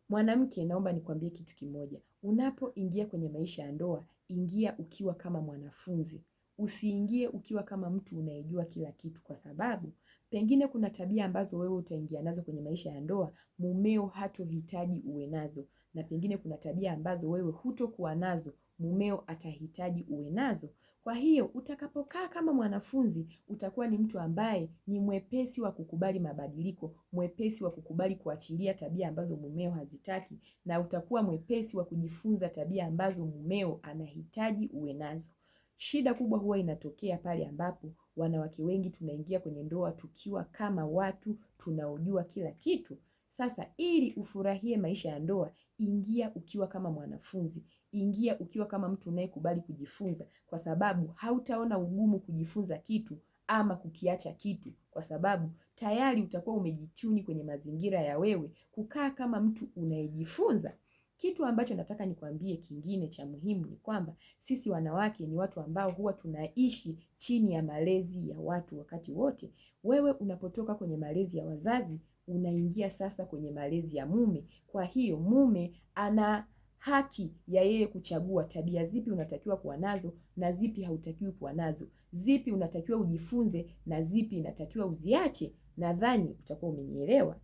Mwanamke, naomba nikwambie kitu kimoja. Unapoingia kwenye maisha ya ndoa, ingia ukiwa kama mwanafunzi. Usiingie ukiwa kama mtu unayejua kila kitu, kwa sababu pengine kuna tabia ambazo wewe utaingia nazo kwenye maisha ya ndoa, mumeo hatohitaji uwe nazo. Na pengine kuna tabia ambazo wewe hutokuwa nazo, mumeo atahitaji uwe nazo. Kwa hiyo, utakapokaa kama mwanafunzi, utakuwa ni mtu ambaye ni mwepesi wa kukubali mabadiliko, mwepesi wa kukubali kuachilia tabia ambazo mumeo hazitaki, na utakuwa mwepesi wa kujifunza tabia ambazo mumeo anahitaji uwe nazo. Shida kubwa huwa inatokea pale ambapo wanawake wengi tunaingia kwenye ndoa tukiwa kama watu tunaojua kila kitu. Sasa ili ufurahie maisha ya ndoa, ingia ukiwa kama mwanafunzi, ingia ukiwa kama mtu unayekubali kujifunza, kwa sababu hautaona ugumu kujifunza kitu ama kukiacha kitu, kwa sababu tayari utakuwa umejituni kwenye mazingira ya wewe kukaa kama mtu unayejifunza. Kitu ambacho nataka nikwambie kingine cha muhimu ni kwamba sisi wanawake ni watu ambao huwa tunaishi chini ya malezi ya watu wakati wote. Wewe unapotoka kwenye malezi ya wazazi, unaingia sasa kwenye malezi ya mume. Kwa hiyo mume ana haki ya yeye kuchagua tabia zipi unatakiwa kuwa nazo na zipi hautakiwi kuwa nazo. Zipi unatakiwa ujifunze na zipi inatakiwa uziache. Nadhani utakuwa umenielewa.